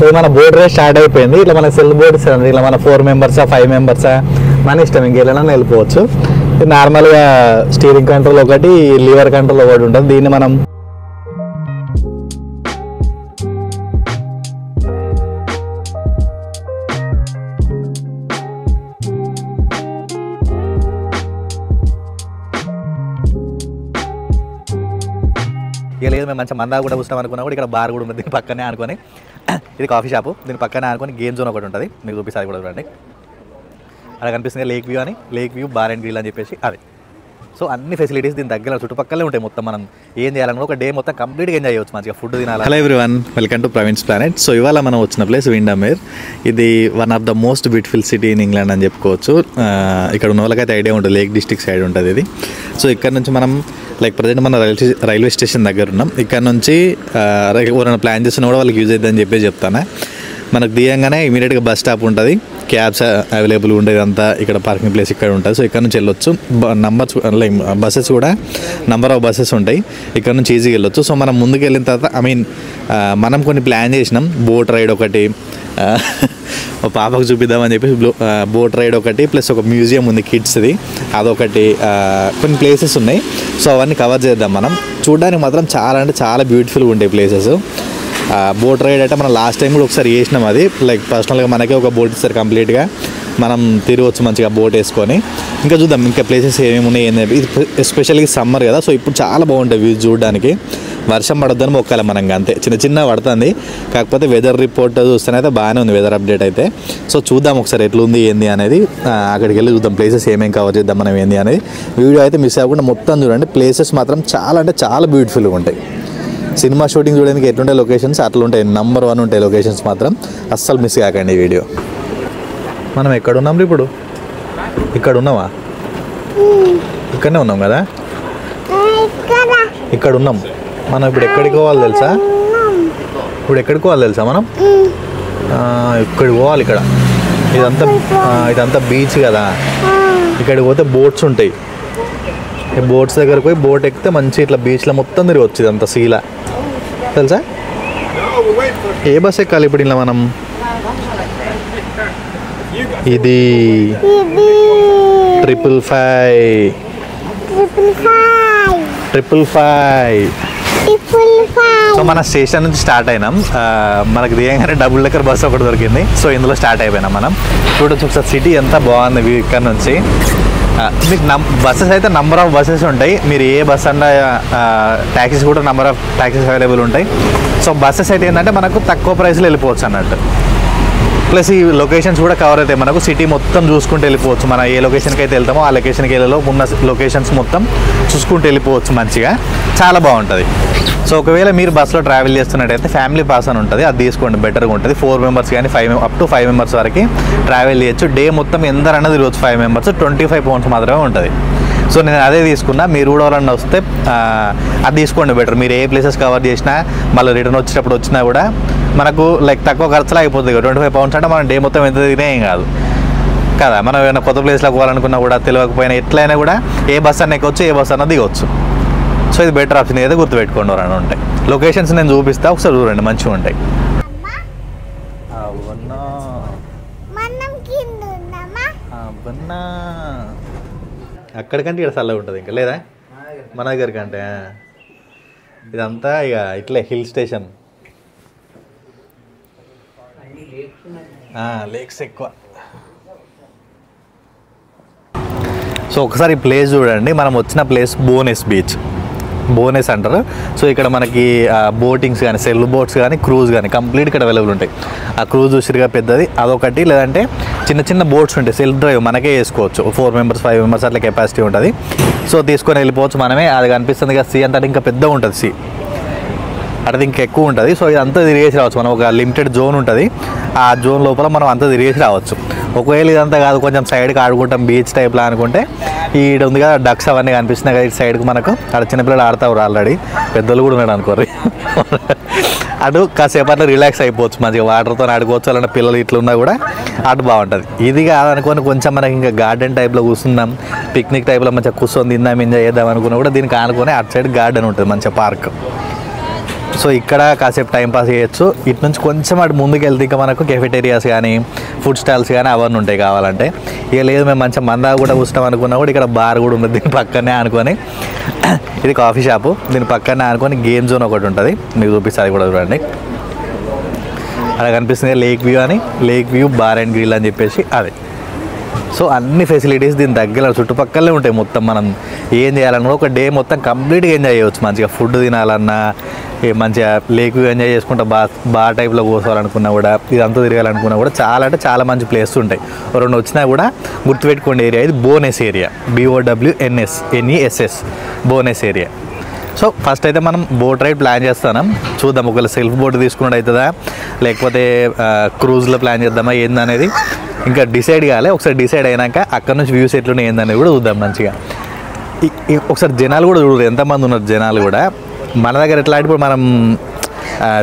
So మన boat race start అయిపోయింది. ఇట్లా మన సెల్ బోట్స్ ఇట్లా మన 4 మెంబర్సా 5 మెంబర్సా మన ఇష్టం, ఇంకెళ్ళినా వెళ్ళిపోవచ్చు. నార్మల్గా స్టీరింగ్ కంట్రోల్ ఒకటి, లివర్ కంట్రోల్ ఒకటి ఉంటుంది. దీన్ని మనం లేదు మేము మంచిగా మందా కూడా కూర్చున్నాం అనుకున్నా కూడా ఇక్కడ బార్ కూడా ఉంది దీని పక్కనే అనుకొని. ఇది కాఫీ షాపు, దీని పక్కనే అనుకొని గేమ్ జోన్ ఒకటి ఉంటుంది, మీకు చూపిస్తుంది కూడా చూడండి. అలా కనిపిస్తుంది లేక్ వ్యూ అని, lake view bar and grill అని చెప్పేసి అది. సో అన్ని ఫెసిలిటీస్ దీని దగ్గర చుట్టుపక్కలే ఉంటాయి. మొత్తం మనం ఏం చేయాలన్నా ఒక డే మొత్తం కంప్లీట్గా ఎంజాయ్ చేయవచ్చు, మంచిగా ఫుడ్ తినాలి. Hello everyone, welcome to Praveen's planet. So ఇవాళ మనం వచ్చిన ప్లేస్ విండమేర్. ఇది one of the most beautiful city in England అని చెప్పుకోవచ్చు. ఇక్కడ ఉన్న వాళ్ళకైతే ఐడియా ఉంటుంది, లేక్ డిస్ట్రిక్ట్ సైడ్ ఉంటుంది ఇది. సో ఇక్కడ నుంచి మనం లైక్ ప్రజెంట్ మన రైల్వే స్టేషన్ దగ్గర ఉన్నాం. ఇక్కడ నుంచి ఎవరైనా ప్లాన్ చేస్తున్నా కూడా వాళ్ళకి యూజ్ అవుతుందని చెప్పేసి చెప్తాను. మనకు దియంగానే ఇమీడియట్గా బస్ స్టాప్ ఉంటుంది, క్యాబ్స్ అవైలబుల్ ఉండేది అంతా. ఇక్కడ పార్కింగ్ ప్లేస్ ఇక్కడ ఉంటుంది. సో ఇక్కడ నుంచి వెళ్ళొచ్చు. నంబర్స్ లైక్ బస్సెస్ కూడా నంబర్ ఆఫ్ బస్సెస్ ఉంటాయి, ఇక్కడ నుంచి ఈజీగా వెళ్ళొచ్చు. సో మనం ముందుకు వెళ్ళిన తర్వాత మనం కొన్ని ప్లాన్ చేసినాం. బోట్ రైడ్ ఒకటి, పాపకు చూపిద్దామని చెప్పేసి బోట్ రైడ్ ఒకటి, ప్లస్ ఒక మ్యూజియం ఉంది కిడ్స్ది, అదొకటి, కొన్ని ప్లేసెస్ ఉన్నాయి. సో అవన్నీ కవర్ చేద్దాం మనం. చూడడానికి మాత్రం చాలా అంటే చాలా బ్యూటిఫుల్గా ఉంటాయి ప్లేసెస్. బోట్ రైడ్ అంటే మనం లాస్ట్ టైం కూడా ఒకసారి చేసినాం. అది లైక్ పర్సనల్గా మనకే ఒక బోట్ ఇస్తారు, కంప్లీట్గా మనం తిరగవచ్చు మంచిగా బోట్ వేసుకొని. ఇంకా చూద్దాం ఇంకా ప్లేసెస్ ఏమేమి ఉన్నాయి ఏంటంటే. ఇది ఎస్పెషల్గా సమ్మర్ కదా, సో ఇప్పుడు చాలా బాగుంటాయి వ్యూస్ చూడడానికి. వర్షం పడొద్దని మొక్కాలి మనకి, అంతే చిన్న చిన్న పడుతుంది. కాకపోతే వెదర్ రిపోర్ట్ చూస్తేనైతే బాగానే ఉంది వెదర్ అప్డేట్ అయితే. సో చూద్దాం ఒకసారి ఎట్లుంది ఏంది అనేది. అక్కడికి వెళ్ళి చూద్దాం ప్లేసెస్ ఏమేమి కవర్ చేద్దాం మనం ఏంది అనేది. వీడియో అయితే మిస్ అవ్వకుండా మొత్తం చూడండి. ప్లేసెస్ మాత్రం చాలా అంటే చాలా బ్యూటిఫుల్గా ఉంటాయి. సినిమా షూటింగ్ చూడడానికి ఎట్లుంటాయి లొకేషన్స్ అట్లా ఉంటాయి, నంబర్ 1 ఉంటాయి లొకేషన్స్ మాత్రం. అస్సలు మిస్ కాకండి ఈ వీడియో. మనం ఎక్కడ ఉన్నాం ఇప్పుడు? ఇక్కడ ఉన్నావా? ఇక్కడనే ఉన్నాం కదా, ఇక్కడ ఉన్నాం. మనం ఇప్పుడు ఎక్కడికి పోవాలి తెలుసా? మనం ఇక్కడికి పోవాలి. ఇక్కడ ఇదంతా బీచ్ కదా, ఇక్కడికి పోతే బోట్స్ ఉంటాయి. ఈ బోట్స్ దగ్గరకు పోయి బోట్ ఎక్కితే మంచి ఇట్లా బీచ్లో మొత్తం తిరగవచ్చు. ఇదంతా సీలా తెలుసా? ఏ బస్ ఎక్కాలి ఇప్పుడు ఇలా మనం? ఇది 555. సో మన స్టేషన్ నుంచి స్టార్ట్ అయినాం. మనకు దిగంగానే డబుల్ డెక్కర్ బస్సు ఒకటి దొరికింది. సో ఇందులో స్టార్ట్ అయిపోయినాం మనం. చూడొచ్చు ఒకసారి సిటీ ఎంత బాగుంది వ్యూ ఇక్కడ నుంచి. మీకు బస్సెస్ అయితే నంబర్ ఆఫ్ బస్సెస్ ఉంటాయి. మీరు ఏ బస్ అన్నా ట్యాక్సీస్ కూడా నంబర్ ఆఫ్ ట్యాక్సీస్ అవైలబుల్ ఉంటాయి. సో బస్సెస్ అయితే ఏంటంటే మనకు తక్కువ ప్రైస్లో వెళ్ళిపోవచ్చు అన్నట్టు. ప్లస్ ఈ లొకేషన్స్ కూడా కవర్ అవుతాయి మనకు. సిటీ మొత్తం చూసుకుంటూ వెళ్ళిపోవచ్చు. మనం ఏ లొకేషన్కి అయితే వెళ్తామో ఆ లొకేషన్కి వెళ్ళలో ఉన్న లొకేషన్స్ మొత్తం చూసుకుంటూ వెళ్ళిపోవచ్చు మంచిగా. చాలా బాగుంటుంది. సో ఒకవేళ మీరు బస్సులో ట్రావెల్ చేస్తున్నట్టయితే ఫ్యామిలీ పాస్ అని ఉంటుంది, అది తీసుకోండి, బెటర్గా ఉంటుంది. 4 మెంబర్స్ కానీ అప్ టు 5 మెంబర్స్ వరకు ట్రావెల్ చేయొచ్చు. డే మొత్తం ఎందరన్నా తిరగచ్చు. 5 మెంబర్స్ 25 pounds మాత్రమే ఉంటుంది. సో నేను అదే తీసుకున్నా. మీరు కూడా ఎవరన్నా వస్తే అది తీసుకోండి బెటర్. మీరు ఏ ప్లేసెస్ కవర్ చేసినా మళ్ళీ రిటర్న్ వచ్చేటప్పుడు వచ్చినా కూడా మనకు లైక్ తక్కువ ఖర్చులో అయిపోతుంది. 25 pounds అంటే మనం డే మొత్తం ఎంత తినే ఏం కాదు కదా. మనం ఏమైనా కొత్త ప్లేస్లోకి పోవాలనుకున్నా కూడా తెలియకపోయినా ఎట్లయినా కూడా ఏ బస్ అన్న ఎక్కొచ్చు, ఏ బస్ అన్న దిగవచ్చు. సో ఇది బెటర్ ఆప్షన్, ఏదో గుర్తుపెట్టుకోండి ఎవరైనా ఉంటాయి. లొకేషన్స్ నేను చూపిస్తా, ఒకసారి చూడండి, మంచిగా ఉంటాయి. అక్కడికంటే ఇక్కడ చల్లగా ఉంటుంది ఇంకా లేదా మన దగ్గర కంటే. ఇదంతా ఇక ఇట్లే హిల్ స్టేషన్, లేక్స్ ఎక్కువ. సో ఒకసారి ఈ ప్లేస్ చూడండి. మనం వచ్చిన ప్లేస్ బోనెస్ బీచ్, బోనెస్ అంటారు. సో ఇక్కడ మనకి బోటింగ్స్ కానీ, సెల్ బోట్స్ కానీ, క్రూజ్ కానీ కంప్లీట్ ఇక్కడ అవైలబుల్ ఉంటాయి. ఆ క్రూజ్ ఉసిరిగా పెద్దది అదొకటి, లేదంటే చిన్న చిన్న బోట్స్ ఉంటాయి సెల్ఫ్ డ్రైవ్, మనకే వేసుకోవచ్చు. 4 మెంబర్స్ 5 మెంబర్స్ అట్లా కెపాసిటీ ఉంటుంది. సో తీసుకొని వెళ్ళిపోవచ్చు మనమే. అది కనిపిస్తుంది కదా సీ అంతా, ఇంకా పెద్దగా ఉంటుంది సీ, అది ఇంకా ఎక్కువ ఉంటుంది. సో ఇదంతా తిరిగేసి రావచ్చు. మనం ఒక లిమిటెడ్ జోన్ ఉంటుంది, ఆ జోన్ లోపల మనం అంతా తిరిగేసి రావచ్చు. ఒకవేళ ఇదంతా కాదు కొంచెం సైడ్కి ఆడుకుంటాం బీచ్ టైప్లో అనుకుంటే, ఈడ ఉంది కదా డక్స్ అవన్నీ కనిపిస్తున్నాయి కదా ఇటు సైడ్కి మనకు. అక్కడ చిన్నపిల్లలు ఆడతారు ఆల్రెడీ, పెద్దలు కూడా ఉన్నాడు అనుకోరు. అటు కాసేపు అట్లా రిలాక్స్ అయిపోవచ్చు, మంచిగా వాటర్తో ఆడుకోవచ్చు. అలాంటి పిల్లలు ఇట్లున్నా కూడా అటు బాగుంటుంది. ఇది కాదనుకొని కొంచెం మనకి ఇంకా గార్డెన్ టైప్లో కూర్చుందాం, పిక్నిక్ టైప్లో మంచిగా కూర్చొని తిందాం, ఎంజాయ్ చేద్దాం అనుకున్నా కూడా దీనికి ఆనుకొని అటు సైడ్ గార్డెన్ ఉంటుంది, మంచిగా పార్క్. సో ఇక్కడ కాసేపు టైంపాస్ చేయొచ్చు. ఇటు నుంచి కొంచెం అటు ముందుకు వెళ్తే ఇంకా మనకు కెఫెటేరియాస్ కానీ ఫుడ్ స్టాల్స్ కానీ అవన్నీ ఉంటాయి కావాలంటే. ఇక లేదు మేము మంచిగా మందా కూడా కూర్చున్నాం అనుకున్నా కూడా ఇక్కడ బార్ కూడా ఉంది దీని పక్కనే అనుకొని. ఇది కాఫీ షాపు, దీని పక్కనే అనుకొని గేమ్ జోన్ ఒకటి ఉంటుంది, మీకు చూపిస్తుంది అది కూడా చూడండి. అలా కనిపిస్తుంది లేక్ వ్యూ అని, lake view bar and grill అని చెప్పేసి అది. సో అన్ని ఫెసిలిటీస్ దీని దగ్గర చుట్టుపక్కలనే ఉంటాయి. మొత్తం మనం ఏం చేయాలన్నా ఒక డే మొత్తం కంప్లీట్గా ఎంజాయ్ చేయవచ్చు. మంచిగా ఫుడ్ తినాలన్నా, మంచిగా లేక్ వ్యూ ఎంజాయ్ చేసుకుంటా బార్ టైప్లో కూర్చోవాలనుకున్నా కూడా, ఇదంతా తిరగాలనుకున్నా కూడా చాలా అంటే చాలా మంచి ప్లేస్ ఉంటాయి. రెండు వచ్చినా కూడా గుర్తుపెట్టుకోండి ఏరియా ఇది బోనెస్ area, BOWNESS బోనెస్ area. So first అయితే మనం బోట్ రైడ్ ప్లాన్ చేస్తాం. చూద్దాం ఒకవేళ సెల్ఫ్ బోట్ తీసుకున్నట్టు అవుతుందా లేకపోతే క్రూజ్లో ప్లాన్ చేద్దామా ఏందనేది ఇంకా డిసైడ్ కాలే. ఒకసారి డిసైడ్ అయినాక అక్కడ నుంచి వ్యూస్ ఎట్లున్నాయి ఏందనేది కూడా చూద్దాం మంచిగా. ఒకసారి జనాలు కూడా చూడరు ఎంతమంది ఉన్నారు జనాలు కూడా. మన దగ్గర ఎట్లా అంటే ఇప్పుడు మనం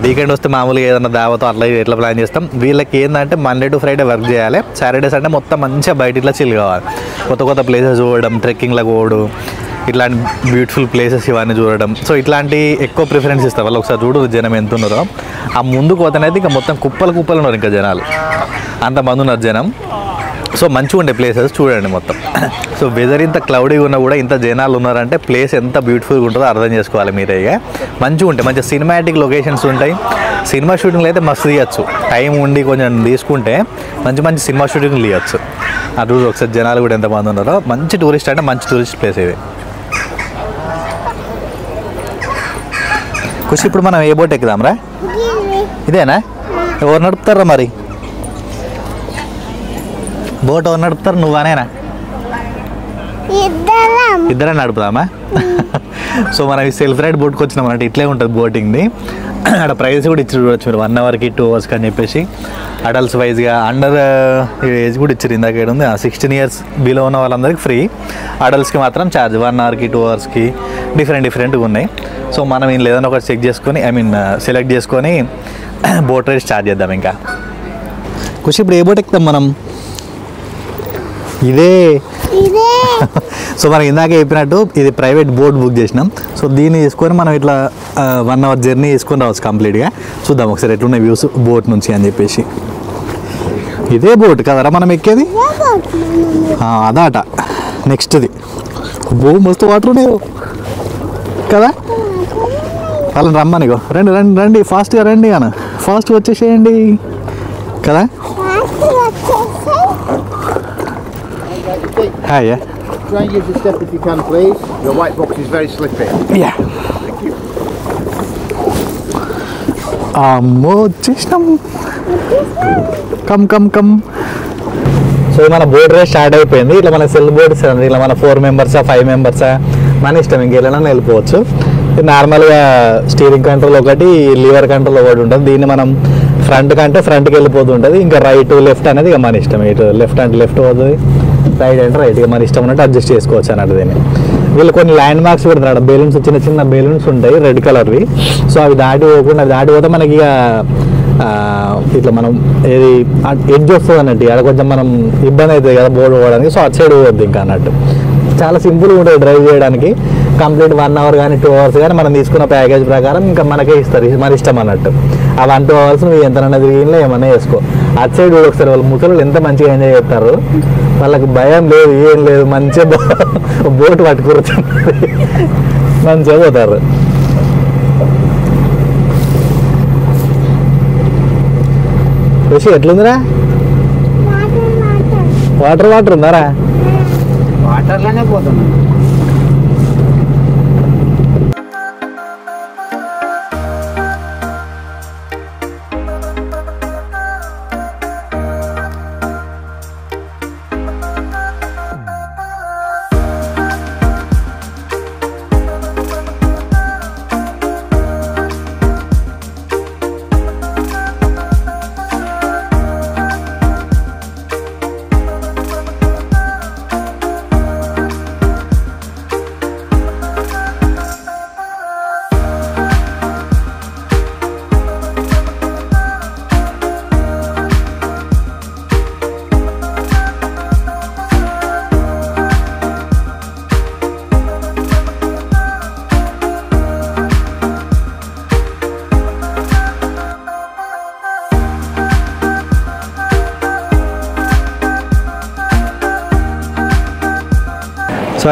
వీకెండ్ వస్తే మామూలుగా ఏదైనా దావతో అట్లా ఎట్లా ప్లాన్ చేస్తాం. వీళ్ళకి ఏంటంటే మండే టు ఫ్రైడే వర్క్ చేయాలి, సాటర్డే సండే మొత్తం మంచిగా బయట ఇట్లా చిల్ కావాలి, కొత్త కొత్త ప్లేసెస్ చూడడం, ట్రెక్కింగ్లకు పోవడం, ఇట్లాంటి బ్యూటిఫుల్ ప్లేసెస్ ఇవన్నీ చూడడం. సో ఇట్లాంటి ఎక్కువ ప్రిఫరెన్స్ ఇస్తారు వాళ్ళు. ఒకసారి చూడు జనం ఎంత ఉన్నారో. ఆ ముందుకు పోతానైతే ఇంకా మొత్తం కుప్పలు ఉన్నారు ఇంకా జనాలు, అంతమంది ఉన్నారు జనం. సో మంచిగా ఉండే ప్లేసెస్ చూడండి మొత్తం. సో వెదర్ ఇంత క్లౌడీగా ఉన్నా కూడా ఇంత జనాలు ఉన్నారంటే ప్లేస్ ఎంత బ్యూటిఫుల్గా ఉంటుందో అర్థం చేసుకోవాలి మీరే. ఇక మంచిగా ఉంటాయి, మంచిగా సినిమాటిక్ లొకేషన్స్ ఉంటాయి. సినిమా షూటింగ్లు అయితే మస్తు తీయచ్చు, టైం ఉండి కొంచెం తీసుకుంటే మంచి మంచి సినిమా షూటింగ్లు తీయచ్చు. అటు ఒకసారి జనాలు కూడా ఎంతమంది ఉన్నారో. మంచి టూరిస్ట్ అంటే మంచి టూరిస్ట్ ప్లేస్ ఇది. ఖుషి ఇప్పుడు మనం ఏ బోట్ ఎక్కుదాంరా? ఇదేనా? ఎవరు నడుపుతారా మరి బోట్? ఎవరు నడుపుతారు, నువ్వనేనా? ఇద్దరే నడుపుదామా? సో మనం ఈ సెల్ఫ్ రైడ్ బోట్కి వచ్చినాం అంటే ఇట్లే ఉంటుంది బోటింగ్ది. అక్కడ ప్రైస్ కూడా ఇచ్చి చూడవచ్చు మీరు, 1 అవర్కి 2 అవర్స్కి అని చెప్పేసి. అడల్ట్స్ వైజ్గా అండర్ ఏజ్ కూడా ఇచ్చారు. ఇందాక ఏడు ఉంది 16 ఇయర్స్ బిలో ఉన్న వాళ్ళందరికీ ఫ్రీ, అడల్ట్స్కి మాత్రం ఛార్జ్ 1 అవర్కి 2 అవర్స్కి డిఫరెంట్గా ఉన్నాయి. సో మనం ఇందులో ఏదైనా ఒకటి చెక్ చేసుకొని సెలెక్ట్ చేసుకొని బోట్ రైడ్ స్టార్ట్ చేద్దాం. ఇంకా ఖుషి ఇప్పుడు ఏ బోట్ ఎక్కుతాం మనం? ఇదే. సో మనం ఇందాక చెప్పినట్టు ఇది ప్రైవేట్ బోట్ బుక్ చేసినాం. సో దీన్ని తీసుకొని మనం ఇట్లా 1 అవర్ జర్నీ తీసుకొని రావచ్చు కంప్లీట్గా. చూద్దాం ఒకసారి ఎట్లున్నాయి వ్యూస్ బోట్ నుంచి అని చెప్పేసి. ఇదే బోట్ కదరా మనం ఎక్కేది? అదాట నెక్స్ట్ది. మస్తు వాటర్ ఉన్నాయి కదా. వాళ్ళని రమ్మనిగో, రండి రండి రండి ఫాస్ట్గా రండి అన్న, ఫాస్ట్గా వచ్చేసేయండి కదా. Hi, yeah. Try and use the step if you can, please. Your white box is very slippy. Yeah. Thank you. అమ్మో వచ్చేసినాం. కమ్. సో మన బోట్ రేస్ స్టార్ట్ అయిపోయింది. ఇట్లా మన సెల్ బోట్స్ ఇట్లా మన 4 మెంబర్సా 5 మెంబర్సా మన ఇష్టం, ఇంకెళ్ళినా వెళ్ళిపోవచ్చు. నార్మల్గా స్టీరింగ్ కంట్రోల్ ఒకటి, లివర్ కంట్రోల్ ఒకటి ఉంటుంది. దీన్ని మనం ఫ్రంట్ కంటే ఫ్రంట్కి వెళ్ళిపోతుంటుంది. ఇంకా రైట్ లెఫ్ట్ అనేది ఇక మన ఇష్టం. ఇటు లెఫ్ట్ అంటే లెఫ్ట్ పోతుంది, రైట్ అంటే రైట్, ఇక మన ఇష్టం ఉన్నట్టు అడ్జస్ట్ చేసుకోవచ్చు అన్నట్టు. దీన్ని వీళ్ళు కొన్ని ల్యాండ్ మార్క్స్ పెడతారు, బెలూన్స్ చిన్న బెలూన్స్ ఉంటాయి రెడ్ కలర్వి. సో అవి దాటిపోతే మనకి ఇక ఇట్లా మనం ఏది ఎడ్జ్ వస్తుంది అన్నట్టు, అక్కడ కొంచెం మనం ఇబ్బంది అవుతుంది కదా బోర్డు పోవడానికి. సో అటు సైడ్ పోవద్దు ఇంకా అన్నట్టు. చాలా సింపుల్గా ఉంటుంది డ్రైవ్ చేయడానికి. కంప్లీట్ 1 అవర్ కానీ 2 అవర్స్ కానీ మనం తీసుకున్న ప్యాకేజ్ ప్రకారం ఇంకా మనకే ఇస్తారు, మన ఇష్టం అన్నట్టు. ఆ 1-2 అవర్స్ నువ్వు ఎంతనన్నా తిరిగినా ఏమన్నా చేసుకో. అటు సైడ్ ఒకసారి వాళ్ళు ముసలు ఎంత మంచిగా ఎంజాయ్ చేస్తారు, వాళ్ళకి భయం లేదు ఏం లేదు, మంచిగా బోట్ పట్టుకురుతుంది, మంచిగా పోతారు. ఋషి ఎట్లుందిరా? వాటర్ ఉందారా? వాటర్లోనే పోతున్నాం.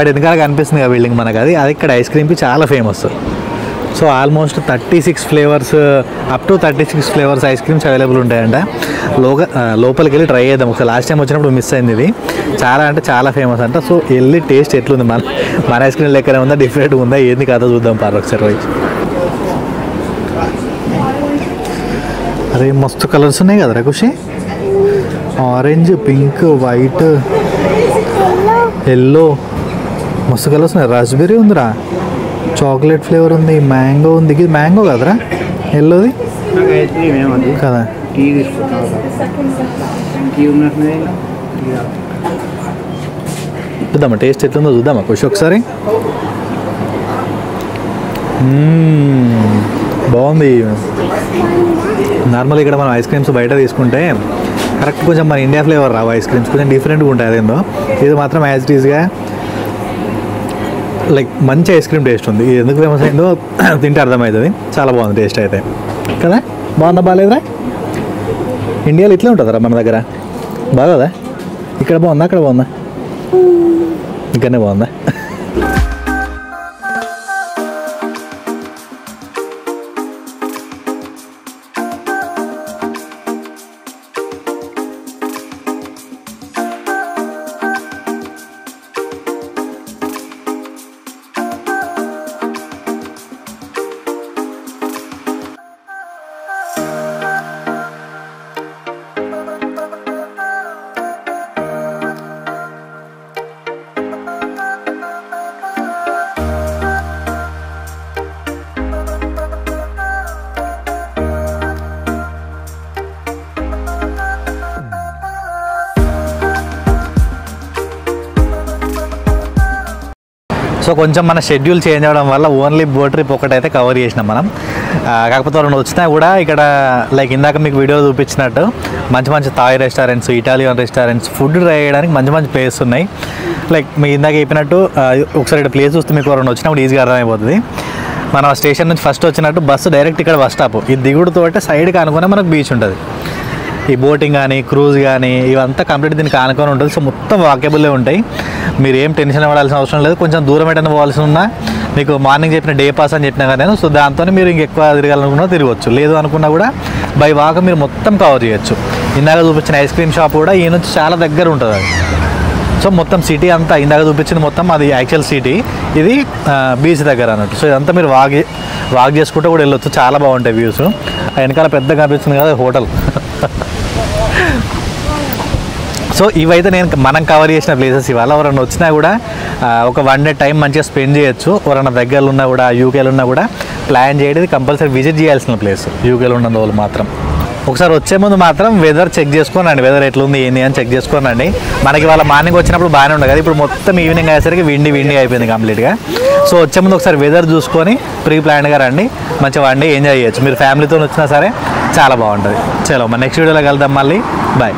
అది వెనకాల కనిపిస్తుంది కదా బిల్డింగ్ మనకు, అది ఇక్కడ ఐస్ క్రీమ్కి చాలా famous. So almost 36 flavours, up to 36 flavours ice creams available ఉంటాయంట. లోపలికి వెళ్ళి ట్రై చేద్దాం ఒకసారి. లాస్ట్ టైం వచ్చినప్పుడు మిస్ అయింది ఇది. చాలా అంటే చాలా ఫేమస్ అంట. సో వెళ్ళి టేస్ట్ ఎట్లుంది, మన ఐస్ క్రీమ్ లెక్కనే ఉందా, డిఫరెంట్గా ఉందా, ఏంది కథ చూద్దాం పారు ఒకసారి పోయి. అరే మస్తు కలర్స్ ఉన్నాయి కదరా ఖుషి. ఆరెంజ్, పింక్, వైట్, ఎల్లో, మస్తు కలర్స్ ఉన్నాయి. రాస్బెర్రీ ఉందిరా, చాక్లెట్ ఫ్లేవర్ ఉంది, మ్యాంగో ఉంది. ఇది మ్యాంగో కదరా ఎల్లోది కదా. చూద్దామా టేస్ట్ ఎట్లుందో చూద్దామా ఖుషి ఒకసారి. బాగుంది. నార్మల్ ఇక్కడ మనం ఐస్ క్రీమ్స్ బయట తీసుకుంటే కరెక్ట్ కొంచెం మన ఇండియా ఫ్లేవర్ రావు ఐస్ క్రీమ్స్, కొంచెం డిఫరెంట్గా ఉంటాయి. అదేందో ఇది మాత్రం యాజ్ ఇట్ ఈస్గా లైక్ మంచి ఐస్ క్రీమ్ టేస్ట్ ఉంది. ఇది ఎందుకు ఫేమస్ అయిందో తింటే అర్థమవుతుంది. చాలా బాగుంది టేస్ట్ అయితే కదా. బాగుందా బాగాలేదురా? ఇండియాలో ఇట్లా ఉంటుందిరా మన దగ్గర, బాగోదా? ఇక్కడ బాగుందా అక్కడ బాగుందా? ఇక్కడనే బాగుందా? సో కొంచెం మన షెడ్యూల్ చేంజ్ అవ్వడం వల్ల ఓన్లీ బోట్ ట్రిప్ ఒకటైతే కవర్ చేసినాం మనం. కాకపోతే రెండు వచ్చినా కూడా ఇక్కడ లైక్ ఇందాక మీకు వీడియో చూపించినట్టు మంచి మంచి Thai restaurants, Italian restaurants, food try చేయడానికి మంచి మంచి ప్లేస్ ఉన్నాయి. లైక్ మీకు ఇందాక చెప్పినట్టు ఒకసారి ఇక్కడ ప్లేస్ చూస్తే మీకు రెండు వచ్చినప్పుడు ఈజీగా అర్థమైపోతుంది. మనం స్టేషన్ నుంచి ఫస్ట్ వచ్చినట్టు బస్సు డైరెక్ట్ ఇక్కడ బస్ స్టాప్, ఈ దిగుడుతో సైడ్కి అనుకునే మనకు బీచ్ ఉంటుంది. ఈ బోటింగ్ కానీ క్రూజ్ కానీ ఇవంతా కంప్లీట్ దీనికి ఆనుకొని ఉంటుంది. సో మొత్తం వాకేబుల్లే ఉంటాయి, మీరు ఏం టెన్షన్ పడాల్సిన అవసరం లేదు. కొంచెం దూరం ఎటైనా పోవాల్సి ఉన్నా మీకు మార్నింగ్ చెప్పిన డే పాస్ అని చెప్పినా కానీ, సో దాంతో మీరు ఇంకెక్కువ తిరగాలనుకున్నా తిరగవచ్చు, లేదు అనుకున్నా కూడా బై వాక్ మీరు మొత్తం కవర్ చేయొచ్చు. ఇందాక చూపించిన ఐస్ క్రీమ్ షాప్ కూడా ఈ నుంచి చాలా దగ్గర ఉంటుంది అది. సో మొత్తం సిటీ అంతా ఇందాక చూపించింది మొత్తం అది యాక్చువల్ సిటీ, ఇది బీచ్ దగ్గర అన్నట్టు. సో ఇదంతా మీరు వాక్ చేసుకుంటూ కూడా వెళ్ళొచ్చు, చాలా బాగుంటాయి వ్యూస్. వెనకాల పెద్దగా కనిపిస్తుంది కదా హోటల్. సో ఇవైతే మనం కవర్ చేసిన ప్లేసెస్. ఇవాళ ఎవరన్నా వచ్చినా కూడా ఒక 1 డే టైం మంచిగా స్పెండ్ చేయొచ్చు. ఎవరన్నా దగ్గరలో ఉన్నా కూడా, యూకేలో ఉన్నా కూడా ప్లాన్ చేయడం కంపల్సరీ విజిట్ చేయాల్సిన ప్లేస్ యూకేలో ఉన్న వాళ్ళు మాత్రం. ఒకసారి వచ్చే ముందు మాత్రం వెదర్ చెక్ చేసుకోనండి, వెదర్ ఎట్లుంది ఏంది అని చెక్ చేసుకోనండి. మనకి వాళ్ళ మార్నింగ్ వచ్చినప్పుడు బాగానే ఉండదు కదా, ఇప్పుడు మొత్తం ఈవినింగ్ అయ్యేసరికి విండి అయిపోయింది కంప్లీట్గా. సో వచ్చే ముందు ఒకసారి వెదర్ చూసుకొని ప్రీ ప్లాన్గా రండి, మంచిగా 1 డే ఎంజాయ్ చేయొచ్చు. మీరు ఫ్యామిలీతో వచ్చినా సరే చాలా బాగుంటుంది. చలో మన నెక్స్ట్ వీడియోలో కలుద్దాం మళ్ళీ. బాయ్.